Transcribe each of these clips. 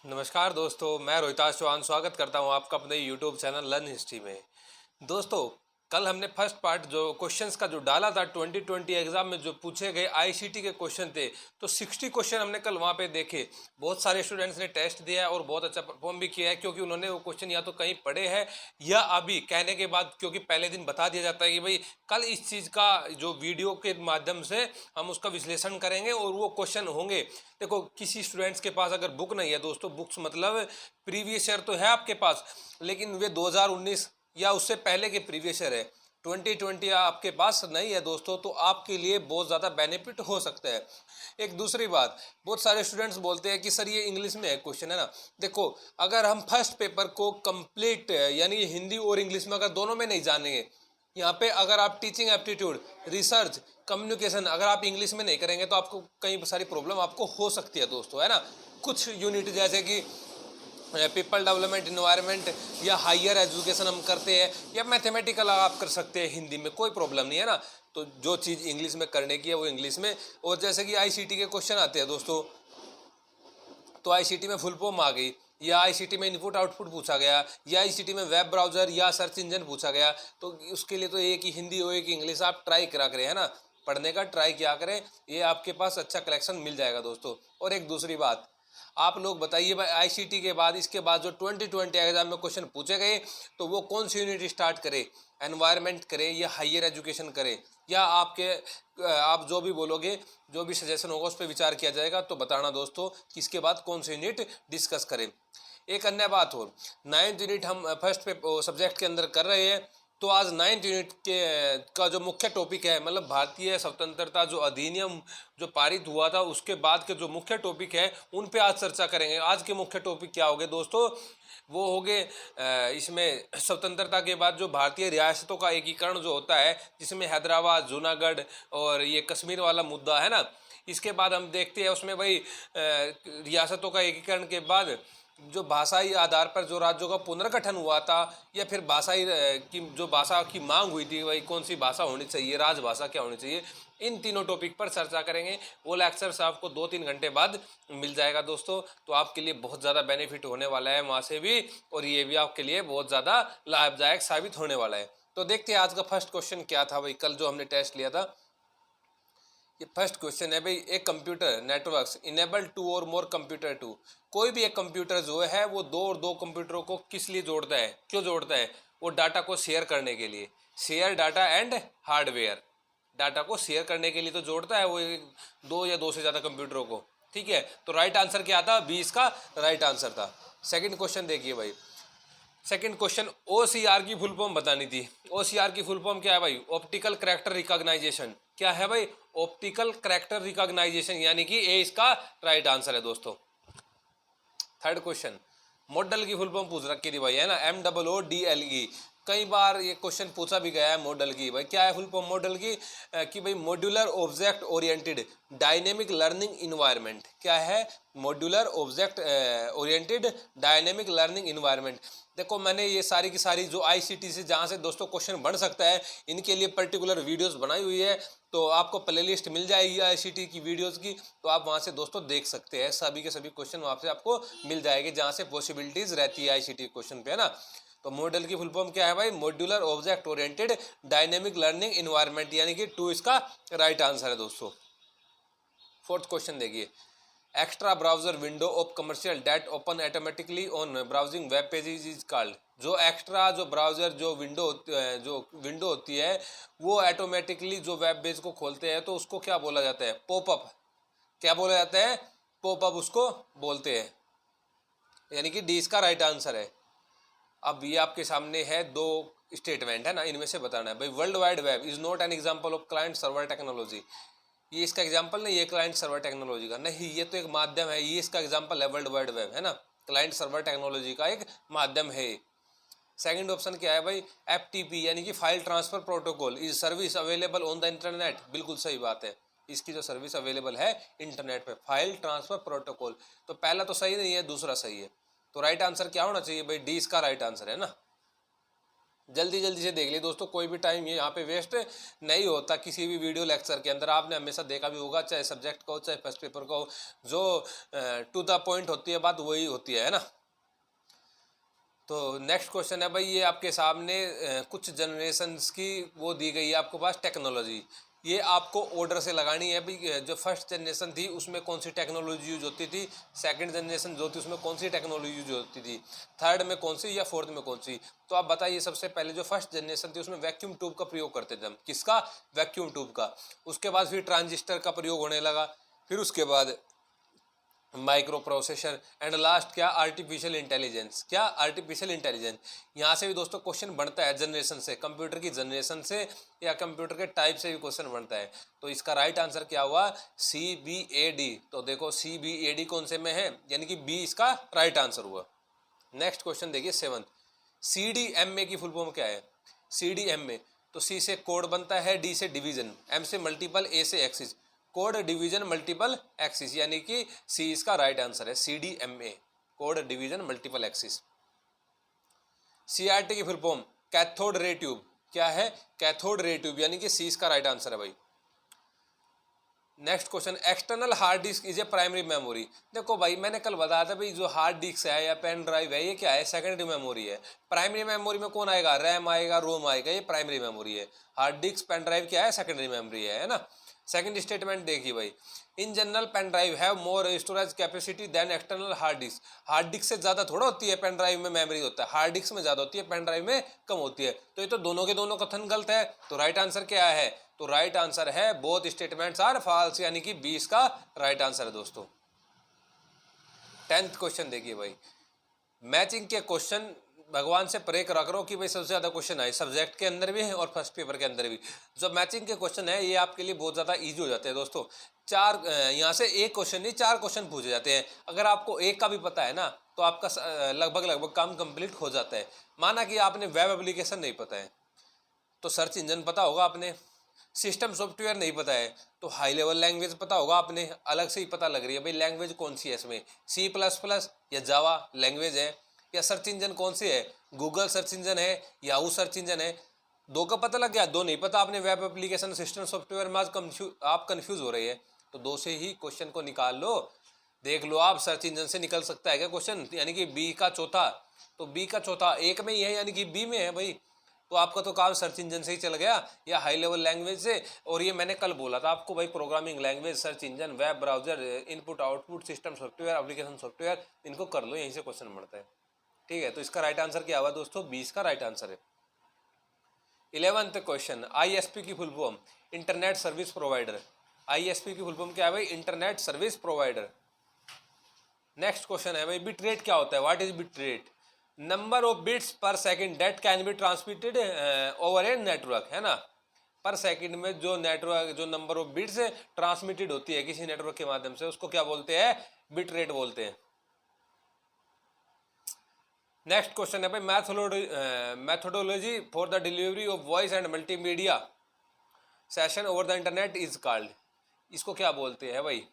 नमस्कार दोस्तों, मैं रोहिताश चौहान स्वागत करता हूं आपका अपने यूट्यूब चैनल लर्न हिस्ट्री में। दोस्तों, कल हमने फर्स्ट पार्ट जो क्वेश्चंस का जो डाला था 2020 एग्जाम में जो पूछे गए आईसीटी के क्वेश्चन थे, तो 60 क्वेश्चन हमने कल वहां पे देखे। बहुत सारे स्टूडेंट्स ने टेस्ट दिया है और बहुत अच्छा परफॉर्म भी किया है, क्योंकि उन्होंने वो क्वेश्चन या तो कहीं पढ़े हैं या अभी कहने के बाद, क्योंकि पहले दिन बता दिया जाता है कि भाई कल इस चीज़ का जो वीडियो के माध्यम से हम उसका विश्लेषण करेंगे और वो क्वेश्चन होंगे। देखो, किसी स्टूडेंट्स के पास अगर बुक नहीं है दोस्तों, बुक्स मतलब प्रीवियस ईयर तो है आपके पास, लेकिन वे 2019 या उससे पहले के प्रीवियस ईयर है। 2020 आपके पास नहीं है दोस्तों, तो आपके लिए बहुत ज़्यादा बेनिफिट हो सकता है। एक दूसरी बात, बहुत सारे स्टूडेंट्स बोलते हैं कि सर ये इंग्लिश में है क्वेश्चन, है ना। देखो, अगर हम फर्स्ट पेपर को कंप्लीट यानी हिंदी और इंग्लिश में अगर दोनों में नहीं जानेंगे, यहाँ पे अगर आप टीचिंग एप्टीट्यूड, रिसर्च, कम्युनिकेशन अगर आप इंग्लिश में नहीं करेंगे तो आपको कई सारी प्रॉब्लम आपको हो सकती है दोस्तों, है ना। कुछ यूनिट जैसे कि पीपल डेवलपमेंट, इन्वायरमेंट या हायर एजुकेशन हम करते हैं, या मैथमेटिकल आप कर सकते हैं हिंदी में, कोई प्रॉब्लम नहीं है ना। तो जो चीज़ इंग्लिश में करने की है वो इंग्लिश में। और जैसे कि आईसीटी के क्वेश्चन आते हैं दोस्तों, तो आईसीटी में फुल फॉर्म आ गई, या आईसीटी में इनपुट आउटपुट पूछा गया, या आईसीटी में वेब ब्राउजर या सर्च इंजन पूछा गया, तो उसके लिए तो एक ही हिंदी और एक ही इंग्लिश आप ट्राई करा करें, है ना। पढ़ने का ट्राई किया करें, ये आपके पास अच्छा कलेक्शन मिल जाएगा दोस्तों। और एक दूसरी बात, आप लोग बताइए भाई, आईसीटी के बाद इसके बाद जो 2020 एग्जाम में क्वेश्चन पूछे गए, तो वो कौन सी यूनिट स्टार्ट करे, एनवायरनमेंट करे या हायर एजुकेशन करे, या आप जो भी बोलोगे, जो भी सजेशन होगा उस पर विचार किया जाएगा। तो बताना दोस्तों कि इसके बाद कौन सी यूनिट डिस्कस करें। एक अन्य बात और, 9th यूनिट हम फर्स्ट सब्जेक्ट के अंदर कर रहे हैं, तो आज 9th यूनिट के का जो मुख्य टॉपिक है, मतलब भारतीय स्वतंत्रता जो अधिनियम जो पारित हुआ था उसके बाद के जो मुख्य टॉपिक है उन पे आज चर्चा करेंगे। आज के मुख्य टॉपिक क्या होंगे दोस्तों, वो हो गए इसमें स्वतंत्रता के बाद जो भारतीय रियासतों का एकीकरण जो होता है, जिसमें हैदराबाद, जूनागढ़ और ये कश्मीर वाला मुद्दा है ना। इसके बाद हम देखते हैं उसमें भाई रियासतों का एकीकरण के बाद जो भाषाई आधार पर जो राज्यों का पुनर्गठन हुआ था, या फिर भाषाई की जो भाषा की मांग हुई थी, वही कौन सी भाषा होनी चाहिए, राजभाषा क्या होनी चाहिए, इन तीनों टॉपिक पर चर्चा करेंगे। वो लेक्चर्स आपको 2-3 घंटे बाद मिल जाएगा दोस्तों, तो आपके लिए बहुत ज़्यादा बेनिफिट होने वाला है वहाँ से भी, और ये भी आपके लिए बहुत ज़्यादा लाभदायक साबित होने वाला है। तो देखते हैं आज का फर्स्ट क्वेश्चन क्या था भाई, कल जो हमने टेस्ट लिया था। ये फर्स्ट क्वेश्चन है भाई, एक कंप्यूटर नेटवर्क्स इनेबल टू और मोर कंप्यूटर टू। कोई भी एक कंप्यूटर जो है वो दो और दो कंप्यूटरों को किस लिए जोड़ता है, क्यों जोड़ता है, वो डाटा को शेयर करने के लिए। Share data and hardware, data को शेयर करने के लिए तो जोड़ता है वो दो या दो से ज़्यादा कंप्यूटरों को। ठीक है, तो राइट आंसर क्या था, 20 का राइट आंसर था। सेकंड क्वेश्चन देखिए भाई, सेकंड क्वेश्चन, ओसीआर की फुल फॉर्म बतानी थी। ओसीआर की फुल फॉर्म क्या है भाई, ऑप्टिकल करेक्टर रिकॉग्नाइजेशन। क्या है भाई, ऑप्टिकल करेक्टर रिकॉग्नाइजेशन, यानी कि ए इसका राइट आंसर है दोस्तों। थर्ड क्वेश्चन, मॉडल की फुल फॉर्म पूछ रखी थी भाई, है ना, MOODLE। कई बार ये क्वेश्चन पूछा भी गया है मॉडल की। भाई क्या है फुल फॉर्म मॉडल की, कि भाई modular object oriented dynamic learning environment. क्या है, modular object oriented dynamic learning environment. देखो, मैंने ये सारी की सारी जो आईसीटी से जहाँ से दोस्तों क्वेश्चन बन सकता है, इनके लिए पर्टिकुलर वीडियोस बनाई हुई है, तो आपको प्लेलिस्ट मिल जाएगी आईसीटी की वीडियोस की, तो आप वहाँ से दोस्तों देख सकते हैं। सभी के सभी क्वेश्चन वहाँ से आपको मिल जाएंगे जहाँ से पॉसिबिलिटीज रहती है आईसीटी क्वेश्चन पे, है ना। तो मॉडल की फुल फॉर्म क्या है भाई, modular object oriented dynamic learning environment, यानी कि 2 इसका राइट आंसर है दोस्तों। फोर्थ क्वेश्चन देखिए, extra browser window of commercial that open automatically on browsing web pages is called. जो एक्स्ट्रा जो ब्राउजर जो विंडो होती है, वो ऑटोमेटिकली जो वेब पेज को खोलते हैं, तो उसको क्या बोला जाता है, पॉपअप। क्या बोला जाता है, पॉपअप उसको बोलते हैं, यानी कि डी इसका राइट आंसर है। अब ये आपके सामने है दो स्टेटमेंट, है ना, इनमें से बताना है भाई। World wide web is not an example of client server technology. ये इसका एग्जांपल नहीं है क्लाइंट सर्वर टेक्नोलॉजी का, नहीं, ये तो एक माध्यम है। ये इसका एग्जांपल है वर्ल्ड वाइड वेब, है ना, क्लाइंट सर्वर टेक्नोलॉजी का एक माध्यम है। सेकंड ऑप्शन क्या है भाई, FTP यानी कि file transfer protocol is service available on the internet. बिल्कुल सही बात है, इसकी जो सर्विस अवेलेबल है इंटरनेट पे, फाइल ट्रांसफर प्रोटोकॉल। तो पहला तो सही नहीं है, दूसरा सही है। तो राइट आंसर क्या होना चाहिए भाई, डी इसका राइट आंसर है ना। जल्दी जल्दी से देख लिए दोस्तों, कोई भी टाइम ये यहाँ पे वेस्ट नहीं होता किसी भी वीडियो लेक्चर के अंदर। आपने हमेशा देखा भी होगा, चाहे सब्जेक्ट का हो चाहे फर्स्ट पेपर का हो, जो टू द पॉइंट होती है बात वही होती है ना। तो नेक्स्ट क्वेश्चन है भाई, ये आपके सामने कुछ जनरेशन्स की वो दी गई है आपको पास टेक्नोलॉजी, ये आपको ऑर्डर से लगानी है भाई। जो फर्स्ट जनरेशन थी उसमें कौन सी टेक्नोलॉजी यूज होती थी, सेकंड जनरेशन जो थी उसमें कौन सी टेक्नोलॉजी यूज होती थी, थर्ड में कौन सी या फोर्थ में कौन सी। तो आप बताइए, सबसे पहले जो फर्स्ट जनरेशन थी उसमें वैक्यूम ट्यूब का प्रयोग करते थे हम। किसका? वैक्यूम ट्यूब का। उसके बाद फिर ट्रांजिस्टर का प्रयोग होने लगा, फिर उसके बाद माइक्रो प्रोसेसर, एंड लास्ट क्या? Artificial intelligence. क्या? Artificial intelligence. यहाँ से भी दोस्तों क्वेश्चन बनता है जनरेशन से, कंप्यूटर की जनरेशन से या कंप्यूटर के टाइप से भी क्वेश्चन बनता है। तो इसका राइट आंसर क्या हुआ? CBAD। तो देखो CBAD कौन से में है, यानी कि बी इसका राइट आंसर हुआ। नेक्स्ट क्वेश्चन देखिए 7th, CDMA की फुल फॉर्म क्या है? CDMA, तो C से कोड बनता है, D से डिवीजन, M से मल्टीपल, A से axis. Code division multiple axis, यानी कि C इसका राइट आंसर है, CDMA, code division multiple axis. CRT की full form cathode ray tube, क्या है? कैथोड रे ट्यूब, यानी कि C इसका राइट आंसर है भाई। Next question, external hard disc is a primary memory. देखो भाई, मैंने कल बताया था भाई, जो हार्ड डिस्क है या पेन ड्राइव है, ये क्या है? सेकेंडरी मेमोरी है। प्राइमरी मेमोरी में कौन आएगा? रैम आएगा, रोम आएगा, ये प्राइमरी मेमोरी है। हार्ड डिस्क पेन ड्राइव क्या है? सेकेंडरी मेमोरी है ना। सेकंड स्टेटमेंट देखिए भाई, in general pen drive have more storage capacity than external hard disk. Hard disk से ज्यादा थोड़ा होती है पेन ड्राइव में मेमोरी होता है, हार्ड डिस्क में ज्यादा होती है, पेन ड्राइव में कम होती है। तो ये तो दोनों के दोनों कथन गलत है। तो राइट आंसर क्या है? तो राइट आंसर है बोथ स्टेटमेंट्स आर फॉल्स, यानी कि 20 का राइट आंसर है दोस्तों। 10th क्वेश्चन देखिए भाई, मैचिंग के क्वेश्चन भगवान से प्रे करा करो कि भाई सबसे ज्यादा क्वेश्चन आए, सब्जेक्ट के अंदर भी है और फर्स्ट पेपर के अंदर भी। जो मैचिंग के क्वेश्चन है ये आपके लिए बहुत ज्यादा इजी हो जाते हैं दोस्तों। चार यहाँ से एक क्वेश्चन नहीं, 4 क्वेश्चन पूछे जाते हैं। अगर आपको एक का भी पता है ना, तो आपका लगभग लगभग काम कंप्लीट हो जाता है। माना कि आपने वेब एप्लीकेशन नहीं पता है, तो सर्च इंजन पता होगा आपने। सिस्टम सॉफ्टवेयर नहीं पता है, तो हाई लेवल लैंग्वेज पता होगा आपने। अलग से ही पता लग रही है भाई लैंग्वेज कौन सी है इसमें, C++ या जावा लैंग्वेज है, या सर्च इंजन कौन सी है, गूगल सर्च इंजन है, याहू सर्च इंजन है। दो का पता लग गया, दो नहीं पता आपने, वेब एप्लीकेशन सिस्टम सॉफ्टवेयर में आज आप कंफ्यूज हो रही है, तो दो से ही क्वेश्चन को निकाल लो। देख लो आप, सर्च इंजन से निकल सकता है क्या क्वेश्चन, यानी कि बी का चौथा। तो बी का चौथा एक में ही है, यानी कि बी में है भाई। तो आपका तो काम सर्च इंजन से ही चल गया या हाई लेवल लैंग्वेज से। और ये मैंने कल बोला था आपको भाई, programming language, search engine, web browser, input output system software, application software, इनको कर लो, यहीं से क्वेश्चन बनता है। ठीक है, तो इसका राइट आंसर क्या हुआ दोस्तों? 20 का राइट आंसर है। 11th क्वेश्चन, ISP की full form internet service provider. ISP की फुल फॉर्म क्या है भाई? Internet service provider. Next question है भाई, बिट रेट क्या होता है? What is bit rate? Number of bits per second that can be transmitted over a network, है ना। पर सेकंड में जो नेटवर्क, जो नंबर ऑफ बिट्स ट्रांसमिटेड होती है किसी नेटवर्क के माध्यम से, उसको क्या बोलते हैं? बिट रेट बोलते हैं। नेक्स्ट क्वेश्चन है भाई, methodology for the delivery of voice and multimedia session over the internet is called. इसको क्या बोलते हैं भाई?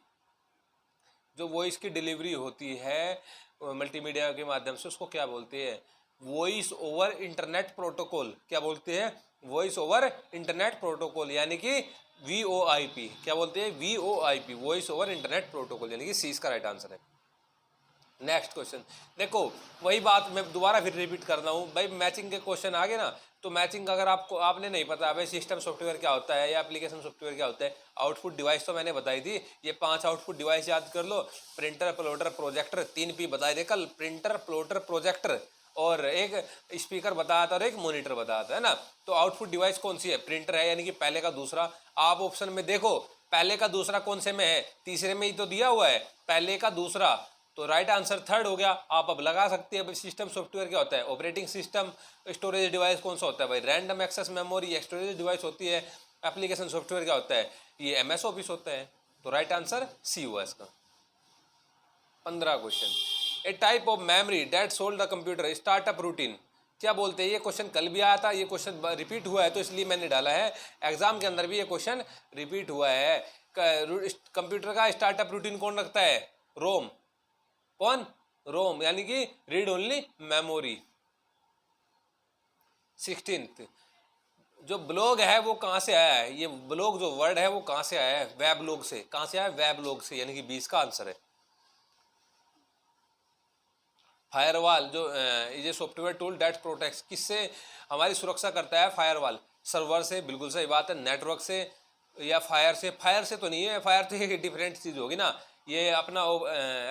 जो वॉइस की डिलीवरी होती है मल्टीमीडिया के माध्यम से, उसको क्या बोलते हैं? Voice over internet protocol. क्या बोलते हैं? वॉइस ओवर इंटरनेट प्रोटोकॉल, यानी कि VoIP। क्या बोलते हैं? VoIP, voice over internet protocol, यानी कि सी इसका राइट आंसर है। नेक्स्ट क्वेश्चन देखो, वही बात मैं दोबारा फिर रिपीट कर रहा हूँ भाई, मैचिंग के क्वेश्चन आ गए ना, तो मैचिंग अगर आपने नहीं पता भाई सिस्टम सॉफ्टवेयर क्या होता है या एप्लीकेशन सॉफ्टवेयर क्या होता है, आउटपुट डिवाइस तो मैंने बताई थी, ये 5 आउटपुट डिवाइस याद कर लो। प्रिंटर, प्लॉटर, प्रोजेक्टर, 3P बताए थे कल, प्रिंटर, प्लॉटर, प्रोजेक्टर, और एक स्पीकर बताया था और एक मॉनिटर बताया था, है ना। तो आउटपुट डिवाइस कौन सी है? प्रिंटर है, यानी कि पहले का दूसरा। आप ऑप्शन में देखो, पहले का दूसरा कौन से में है? तीसरे में ही तो दिया हुआ है, पहले का दूसरा। तो राइट आंसर थर्ड हो गया। आप अब लगा सकते हैं सिस्टम सॉफ्टवेयर क्या होता है? Operating system. स्टोरेज डिवाइस कौन सा होता है भाई? Random access memory storage device होती है। एप्लीकेशन सॉफ्टवेयर क्या होता है? ये MS ऑफिस होता है। तो राइट आंसर सी हुआ इसका। 15 question, a type of memory that sold the computer startup routine. क्या बोलते हैं? ये क्वेश्चन कल भी आया था, ये क्वेश्चन रिपीट हुआ है तो इसलिए मैंने डाला है। एग्जाम के अंदर भी ये क्वेश्चन रिपीट हुआ है। कंप्यूटर का स्टार्टअप रूटीन कौन रखता है? रोम। कौन? रोम, यानी कि रीड ओनली मेमोरी। 16th। जो ब्लॉग है वो कहाँ से आया है, ये ब्लॉग जो वर्ड है वो कहाँ से आया है, वेबलॉग से। कहाँ से आया है, वेबलॉग से, यानी कि 20 का आंसर है। फायरवॉल जो ये सॉफ्टवेयर टूल डेट प्रोटेक्ट, किससे हमारी सुरक्षा करता है, फायरवॉल। सर्वर से, बिल्कुल सही बात है। नेटवर्क से या फायर से, फायर से तो नहीं है, फायर तो एक डिफरेंट चीज़ होगी ना, ये अपना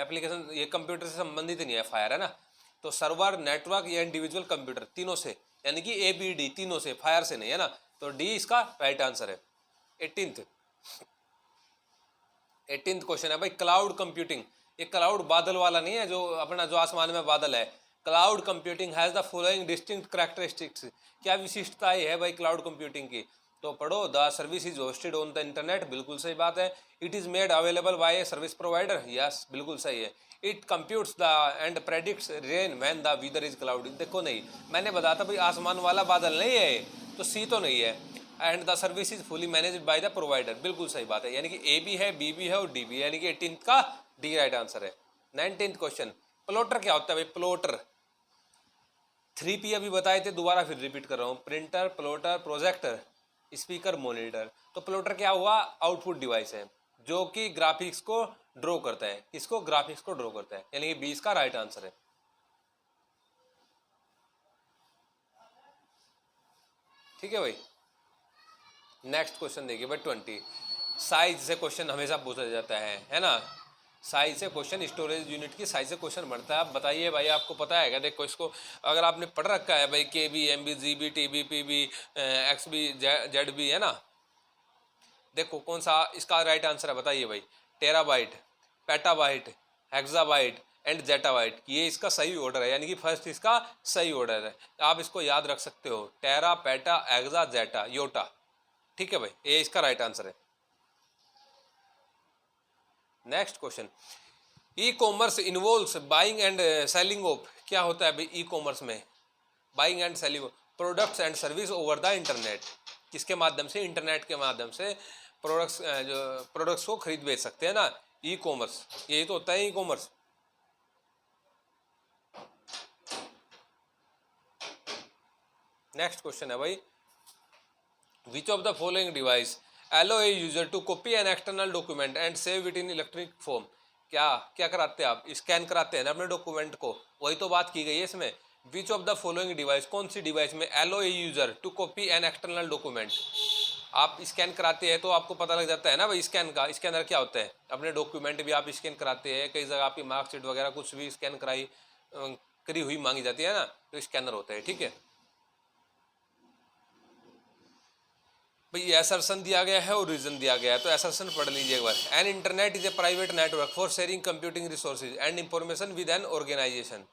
एप्लीकेशन, ये कंप्यूटर से संबंधित नहीं है फायर, है ना। तो सर्वर, नेटवर्क या इंडिविजुअल कंप्यूटर, तीनों से, यानी कि ABD तीनों से, फायर से नहीं, है ना। तो डी इसका राइट आंसर है। 18th 18th क्वेश्चन है भाई, क्लाउड कंप्यूटिंग। ये क्लाउड बादल वाला नहीं है, जो अपना जो आसमान में बादल है। Cloud computing has the following distinct characteristics, क्या विशिष्टताएं है भाई क्लाउड कंप्यूटिंग की। तो पढ़ो, the service is hosted on the internet, बिल्कुल सही बात है। It is made available by a service provider, yes बिल्कुल सही है। It computes the and predicts rain when the weather is cloudy, देखो नहीं, मैंने बताया था भाई आसमान वाला बादल नहीं है, तो सी तो नहीं है। And the service is fully managed by the provider, बिल्कुल सही बात है, यानी कि ए भी है, बी भी है और डी भी है, यानी कि 18th का डी राइट आंसर है। 19th क्वेश्चन, प्लॉटर क्या होता है भाई, प्लॉटर। 3P अभी बताए थे, दोबारा फिर रिपीट कर रहा हूँ, printer, plotter, projector, speaker, monitor. तो प्लॉटर क्या हुआ, आउटपुट डिवाइस है जो कि ग्राफिक्स को ड्रॉ करता है, किसको, ग्राफिक्स को ड्रॉ करता है, यानी कि 20 का राइट आंसर है। ठीक है भाई। नेक्स्ट क्वेश्चन देखिए भाई 20, साइज से क्वेश्चन हमेशा पूछा जाता है ना। साइज से क्वेश्चन, स्टोरेज यूनिट की साइज से क्वेश्चन बढ़ता है। आप बताइए भाई, आपको पता है क्या, देखो इसको अगर आपने पढ़ रखा है भाई, KB, MB, GB, TB, PB, XB, ZB, है ना। देखो कौन सा इसका राइट आंसर है, बताइए भाई। टेराबाइट, पेटाबाइट, हेक्साबाइट एंड जेटाबाइट, ये इसका सही ऑर्डर है, यानी कि फर्स्ट इसका सही ऑर्डर है। आप इसको याद रख सकते हो, टेरा, पेटा, एक्सा, जेटा, योटा। ठीक है भाई, ये इसका राइट आंसर है। Next question, e commerce involves buying and selling of, क्या होता है भाई ई कॉमर्स में, buying and selling products and service over the internet, किसके माध्यम से, इंटरनेट के माध्यम से प्रोडक्ट्स, जो प्रोडक्ट्स को खरीद बेच सकते हैं ना, ई कॉमर्स, यही तो होता है ई कॉमर्स। नेक्स्ट क्वेश्चन है भाई, विच of the following device allow a user to copy an external document and save it in electronic form, क्या क्या कराते हैं आप, स्कैन कराते हैं ना अपने डॉक्यूमेंट को, वही तो बात की गई है इसमें। विच ऑफ द फॉलोइंग डिवाइस, कौन सी डिवाइस में allow a user to copy an external document, आप स्कैन कराते हैं तो आपको पता लग जाता है ना भाई स्कैन का, स्कैनर क्या होता है, अपने डॉक्यूमेंट भी आप स्कैन कराते हैं, कई जगह आपकी मार्कशीट वगैरह कुछ भी स्कैन कराई करी हुई मांगी जाती है ना, तो स्कैनर होता है। ठीक है भाई, असर्शन दिया गया है और रीजन दिया गया है, तो असर्शन पढ़ लीजिए एक बार। An internet is a private network for sharing computing resources and information with an organization,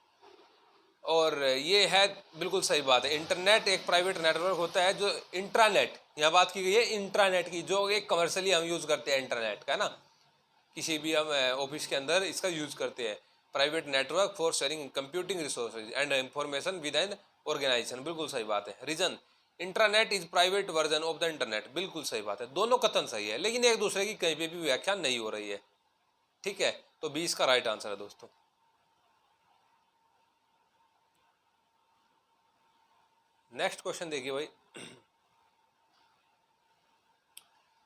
और ये है बिल्कुल सही बात है। इंटरनेट एक प्राइवेट नेटवर्क होता है, जो इंट्रानेट, यहाँ बात की गई है इंट्रानेट की, जो एक कमर्शियली हम यूज़ करते हैं इंटरनेट का ना, किसी भी हम ऑफिस के अंदर इसका यूज़ करते हैं। Private network for sharing computing resources and information with an organization, बिल्कुल सही बात है। Reason, intranet is private version of the internet, बिल्कुल सही बात है। दोनों कथन सही है, लेकिन एक दूसरे की कहीं पे भी व्याख्या नहीं हो रही है। ठीक है, तो 20 का राइट आंसर है दोस्तों। नेक्स्ट क्वेश्चन देखिए भाई,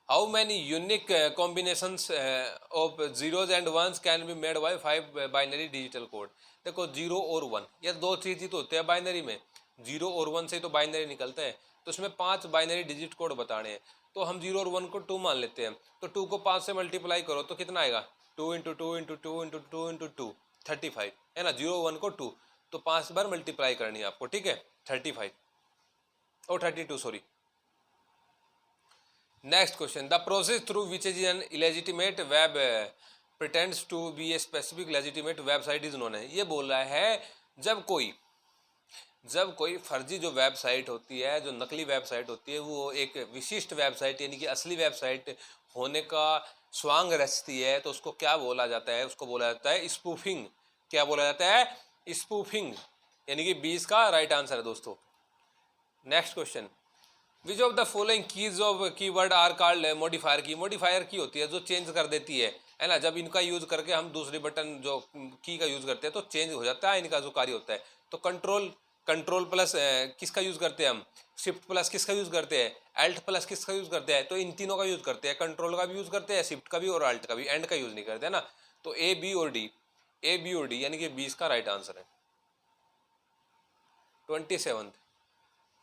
how many unique combinations of zeros and ones can be made by 5 binary digital code. देखो 0 और 1, ये दो चीज ही तो होते हैं बाइनरी में, 0 और 1 से तो बाइनरी निकलता है, तो उसमें 5 बाइनरी डिजिट कोड बताने हैं। तो हम 0 और 1 को 2 मान लेते हैं, तो 2 को 5 से मल्टीप्लाई करो तो कितना आएगा, 2 इंटू 2 इंटू 2 इंटू 2 इंटू 2, 35, है ना। 0 1 को 2 तो 5 बार मल्टीप्लाई करनी है आपको, ठीक है, 35 और 32 sorry. Next question, the process through which is an illegitimate web pretends to be a specific legitimate website is known है। ये बोल रहा है जब कोई फर्जी जो वेबसाइट होती है, जो नकली वेबसाइट होती है, वो एक विशिष्ट वेबसाइट यानी कि असली वेबसाइट होने का स्वांग रचती है, तो उसको क्या बोला जाता है, उसको बोला जाता है स्पूफिंग। क्या बोला जाता है, स्पूफिंग, यानी कि 20 का राइट आंसर है दोस्तों। Next question, which of the following keys of keyword are called modifier key. Modifier key होती है जो चेंज कर देती है ना। जब इनका यूज करके हम दूसरी बटन जो की का यूज करते हैं तो चेंज हो जाता है इनका जो कार्य होता है। तो कंट्रोल, कंट्रोल प्लस किसका यूज़ करते हैं हम, शिफ्ट प्लस किसका यूज़ करते हैं, एल्ट प्लस किसका यूज़ करते हैं, तो इन तीनों का यूज़ करते हैं, कंट्रोल का भी यूज़ करते हैं, शिफ्ट का भी और अल्ट का भी, एंड का यूज़ नहीं करते है ना। तो ए बी और डी, ए बी और डी यानी कि 20 का राइट आंसर है। 27th,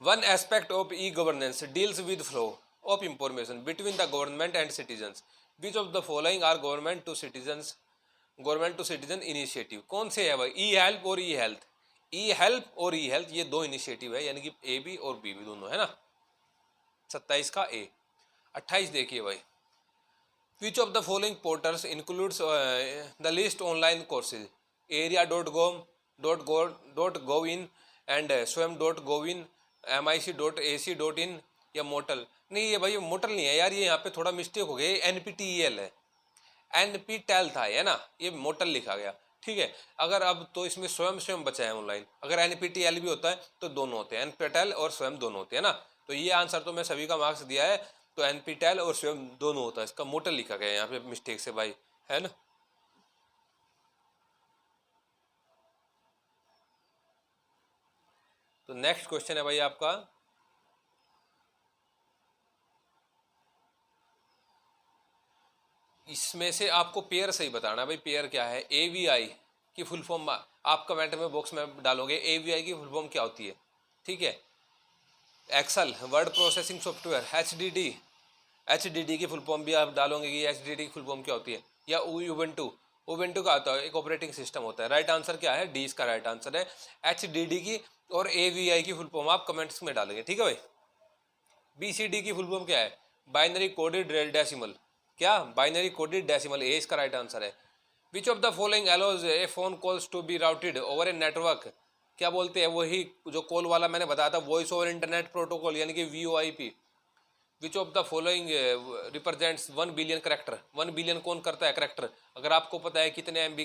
one aspect of e-governance deals with flow of information between the government and citizens. Which of the following are government to citizen initiative? कौन से है भाई, ई हेल्प और ई हेल्थ, ई हेल्प और ई हेल्थ ये दो इनिशिएटिव है, यानी कि ए बी और बी भी दोनों है ना। 27 का ए। 28 देखिए भाई, which of the following portals includes the list online courses? area.gov.in and swam.gov.in, mic.ac.in या मोटल? नहीं ये भाई मोटल नहीं है यार, ये यहाँ पे थोड़ा मिस्टेक हो गया, NPTEL है, NPTEL था है ना, ये मोटल लिखा गया, ठीक है। अगर अब तो इसमें स्वयं बचा है ऑनलाइन, अगर NPTEL भी होता है तो दोनों होते हैं, NPTEL और स्वयं दोनों होते हैं ना। तो ये आंसर तो मैं सभी का मार्क्स दिया है, तो NPTEL और स्वयं दोनों होता है, इसका मोटल लिखा गया है यहाँ पे मिस्टेक से भाई, है ना। तो नेक्स्ट क्वेश्चन है भाई आपका, इसमें से आपको पेयर सही बताना है भाई, पेयर क्या है। AVI की फुल फॉर्म आप कमेंट में बॉक्स में डालोगे, AVI की फुल फॉर्म क्या होती है, ठीक है। Excel word processing software, HDD की फुल फॉर्म भी आप डालोगे कि HDD की फुल फॉर्म क्या होती है, या उबुंटू का आता है एक ऑपरेटिंग सिस्टम होता है। राइट आंसर क्या है, डी इसका राइट आंसर है। HDD की और AVI की फुल फॉर्म आप कमेंट्स में डालेंगे, ठीक है भाई। BCD की फुल फॉर्म क्या है, बाइनरी कोडेड डेसिमल, क्या बाइनरी कोडेड डेसिमल, ए इसका राइट आंसर है। Which of the following allows a phone calls to be routed over a network, क्या बोलते हैं, वही जो कॉल वाला मैंने बताया था, वॉइस ओवर इंटरनेट प्रोटोकॉल यानी कि VoIP। Which of the following represents 1 billion character, 1 billion कौन करता है करेक्टर। अगर आपको पता है कितने MB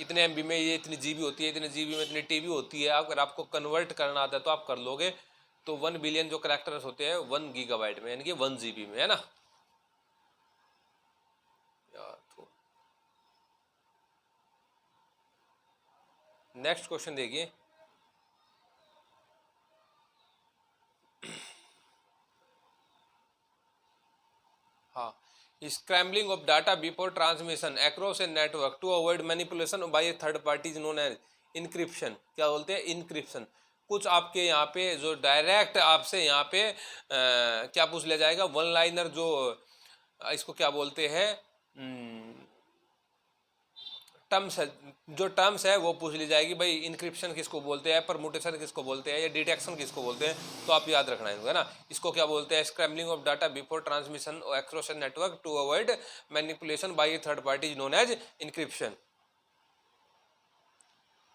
इतने MB में ये इतनी GB होती है, इतने GB में इतनी TB होती है, अगर आपको कन्वर्ट करना आता है तो आप कर लोगे। तो 1 बिलियन जो करेक्टर्स होते हैं 1 गीगाबाइट में यानी कि 1 GB में, है ना। नेक्स्ट क्वेश्चन देखिए, हाँ, scrambling of data before transmission across a network to avoid manipulation by third parties known as encryption, क्या बोलते हैं, इनक्रिप्शन। कुछ आपके यहाँ पे जो डायरेक्ट आपसे यहाँ पे क्या पूछ लिया जाएगा, वन लाइनर जो इसको क्या बोलते हैं, टर्म्स है, जो टर्म्स है वो पूछ ली जाएगी भाई, इंक्रिप्शन किसको बोलते हैं, परमुटेशन किसको बोलते हैं, या डिटेक्शन किसको बोलते हैं, तो आप याद रखना है ना। इसको क्या बोलते हैं, scrambling of data before transmission across network to avoid manipulation by third party known as encryption.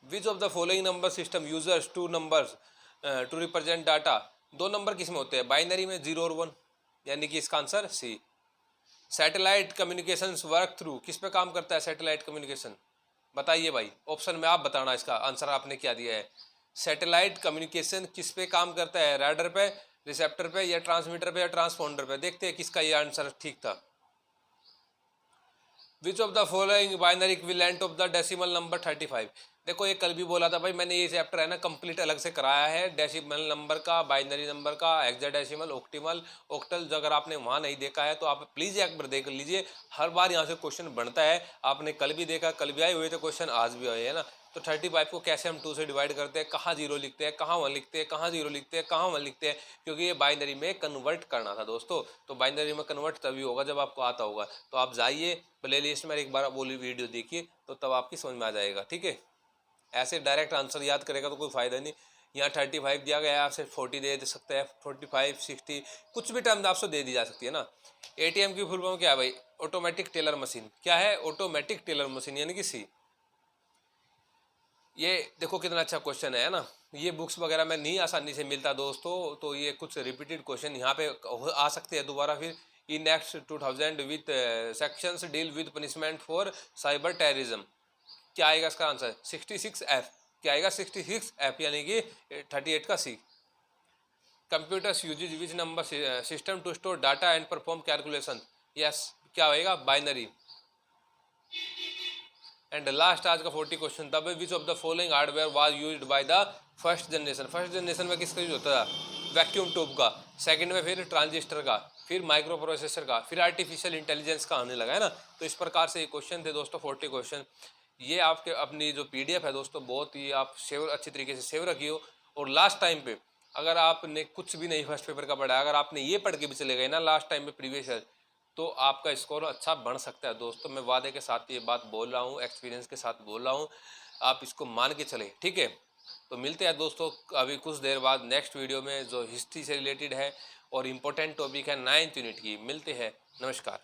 Which of the following number system users to numbers to represent data, दो नंबर किस में होते हैं, बाइनरी में 0 और 1, यानी कि इसका answer C. Satellite communications work through, किस पे काम करता है सैटेलाइट कम्युनिकेशन, बताइए भाई, ऑप्शन में आप बताना, इसका आंसर आपने क्या दिया है। सैटेलाइट कम्युनिकेशन किस पे काम करता है, राडार पे, रिसेप्टर पे, या ट्रांसमीटर पे, या ट्रांसपोंडर पे, देखते हैं किसका ये आंसर ठीक था। विच of the following binary equivalent of the decimal number 35, देखो ये कल भी बोला था भाई मैंने, ये चैप्टर है ना कंप्लीट अलग से कराया है, डेसिमल नंबर का, बाइनरी नंबर का, हेक्साडेसिमल, ऑक्टिमल, ऑक्टल। जो अगर आपने वहाँ नहीं देखा है तो आप प्लीज़ एक बार देख लीजिए, हर बार यहाँ से क्वेश्चन बनता है, आपने कल भी देखा, कल भी आए हुए थे क्वेश्चन, आज भी आए है ना। तो 35 को कैसे हम 2 से डिवाइड करते हैं, कहाँ 0 लिखते हैं, कहाँ 1 लिखते हैं, कहाँ 0 लिखते हैं, कहाँ 1 लिखते हैं, क्योंकि ये बाइनरी में कन्वर्ट करना था दोस्तों। तो बाइनरी में कन्वर्ट तभी होगा जब आपको आता होगा। तो आप जाइए प्ले लिस्ट में एक बार बोली वीडियो देखिए, तो तब आपकी समझ में आ जाएगा, ठीक है। ऐसे डायरेक्ट आंसर याद करेगा तो कोई फ़ायदा नहीं। यहाँ 35 दिया गया है, आपसे 40 दे सकते हैं, 45, 60 कुछ भी टर्म आपसे दे दी जा सकती है ना। ATM की फुल फॉर्म क्या है भाई, ऑटोमेटिक टेलर मशीन, क्या है, ऑटोमेटिक टेलर मशीन यानी कि सी। ये देखो कितना अच्छा क्वेश्चन है ना, ये बुक्स वगैरह में नहीं आसानी से मिलता दोस्तों, तो ये कुछ रिपीटेड क्वेश्चन यहाँ पे आ सकते हैं दोबारा फिर। In next 2000 with sections deal with punishment for cyber terrorism, क्या आएगा इसका आंसर, 66F, क्या आएगा 66F यानी कि 38 का C. Computers uses which number system to store data and perform calculation, yes क्या आएगा, बाइनरी। एंड लास्ट आज का 40 क्वेश्चन तब है, which of the following hardware was used by the first generation. First generation में किसका यूज होता था? वैक्यूम ट्यूब का। सेकंड में फिर ट्रांजिस्टर का, फिर माइक्रो प्रोसेसर का, फिर आर्टिफिशियल इंटेलिजेंस का आने लगा है ना। तो इस प्रकार से ये क्वेश्चन थे दोस्तों 40 क्वेश्चन। ये आपके अपनी जो PDF है दोस्तों, बहुत ही आप सेव अच्छी तरीके से सेव रखियो। और लास्ट टाइम पे अगर आपने कुछ भी नहीं फर्स्ट पेपर का पढ़ा, अगर आपने ये पढ़ के भी चले गए ना लास्ट टाइम पे प्रीवियस ईयर, तो आपका स्कोर अच्छा बन सकता है दोस्तों। मैं वादे के साथ ये बात बोल रहा हूँ, एक्सपीरियंस के साथ बोल रहा हूँ, आप इसको मान के चले, ठीक है। तो मिलते हैं दोस्तों अभी कुछ देर बाद नेक्स्ट वीडियो में, जो हिस्ट्री से रिलेटेड है और इम्पोर्टेंट टॉपिक है 9th यूनिट की। मिलते हैं, नमस्कार।